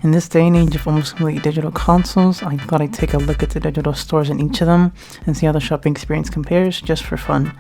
In this day and age of almost complete digital consoles, I thought I'd take a look at the digital stores in each of them and see how the shopping experience compares, just for fun.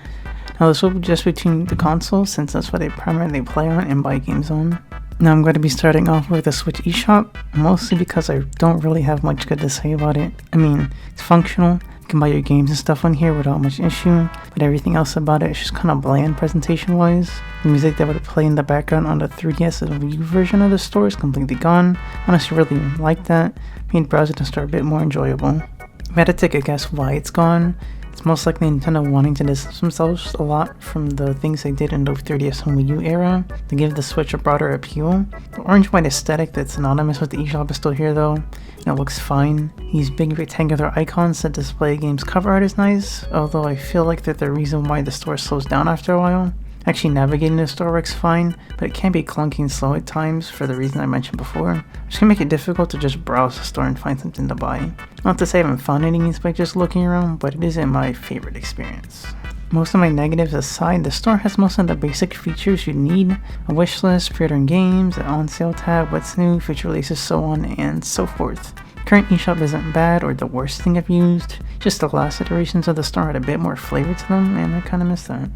Now this will be just between the consoles, since that's what I primarily play on and buy games on. Now I'm going to be starting off with the Switch eShop, mostly because I don't really have much good to say about it. I mean, it's functional, you can buy your games and stuff on here without much issue, but everything else about it is just kind of bland presentation wise. The music that would play in the background on the 3DS and Wii U version of the store is completely gone. Honestly, really like that. Made browsing the store a bit more enjoyable. If I had to take a guess why it's gone, it's most likely Nintendo wanting to distance themselves a lot from the things they did in the 3DS and Wii U era to give the Switch a broader appeal. The orange-white aesthetic that's synonymous with the eShop is still here though, and it looks fine. These big rectangular icons that display games cover art is nice, although I feel like they're the reason why the store slows down after a while. Actually, navigating the store works fine, but it can be clunky and slow at times for the reason I mentioned before, which can make it difficult to just browse the store and find something to buy. Not to say I haven't found any by just looking around, but it isn't my favorite experience. Most of my negatives aside, the store has most of the basic features you need: a wish list, pre-ordering games, an on sale tab, what's new, future releases, so on and so forth. Current eShop isn't bad or the worst thing I've used, just the last iterations of the store had a bit more flavor to them, and I kinda miss that.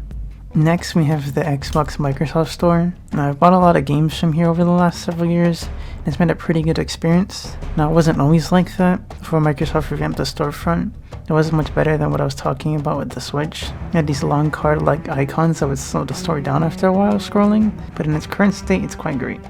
Next, we have the Xbox Microsoft Store. Now, I've bought a lot of games from here over the last several years, and it's been a pretty good experience. Now, it wasn't always like that. Before Microsoft revamped the storefront, it wasn't much better than what I was talking about with the Switch. It had these long card-like icons that would slow the store down after a while scrolling, but in its current state, it's quite great.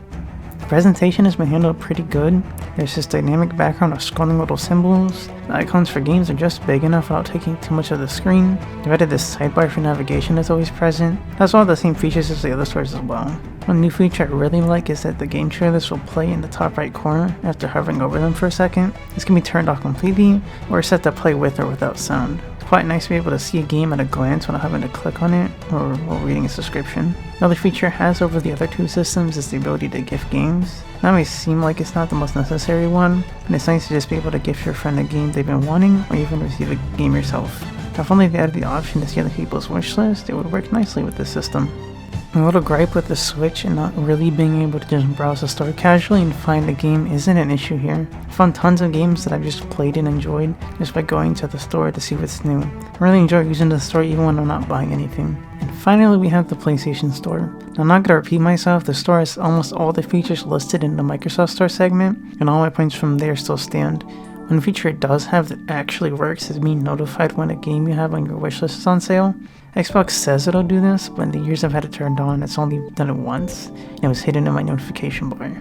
The presentation has been handled pretty good. There's this dynamic background of scrolling little symbols. The icons for games are just big enough without taking too much of the screen. They've added this sidebar for navigation that's always present. It has all the same features as the other stores as well. One new feature I really like is that the game trailers will play in the top right corner after hovering over them for a second. This can be turned off completely or set to play with or without sound. It's quite nice to be able to see a game at a glance without having to click on it or while reading its description. Another feature it has over the other two systems is the ability to gift games. That may seem like it's not the most necessary one, and it's nice to just be able to gift your friend a game they've been wanting or even receive a game yourself. Now, if only they added the option to see other people's wish list, it would work nicely with this system. A little gripe with the Switch and not really being able to just browse the store casually and find a game isn't an issue here. I found tons of games that I've just played and enjoyed just by going to the store to see what's new. I really enjoy using the store even when I'm not buying anything. And finally, we have the PlayStation Store. Now, I'm not going to repeat myself, the store has almost all the features listed in the Microsoft Store segment, and all my points from there still stand. One feature it does have that actually works is being notified when a game you have on your wishlist is on sale. Xbox says it'll do this, but in the years I've had it turned on, it's only done it once, and it was hidden in my notification bar.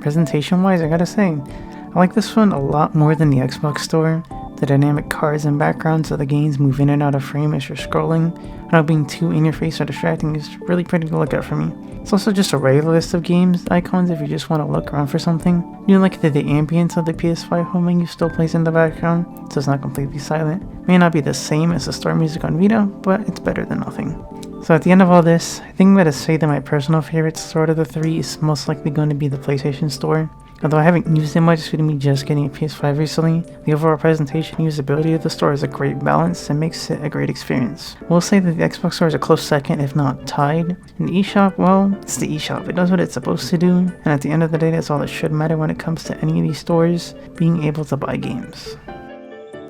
Presentation wise, I gotta say, I like this one a lot more than the Xbox Store. The dynamic cards and backgrounds of the games move in and out of frame as you're scrolling, without being too in your face or distracting is really pretty to look at for me. It's also just a regular list of games icons if you just want to look around for something. I do like that the ambience of the PS5 home menu still plays in the background, so it's not completely silent. It may not be the same as the store music on Vita, but it's better than nothing. So at the end of all this, I think I'm going to say that my personal favorite store out of the three is most likely going to be the PlayStation Store. Although I haven't used it much due to me just getting a PS5 recently, the overall presentation and usability of the store is a great balance and makes it a great experience. We'll say that the Xbox Store is a close second, if not tied. And the eShop, well, it's the eShop. It does what it's supposed to do, and at the end of the day, that's all that should matter when it comes to any of these stores, being able to buy games.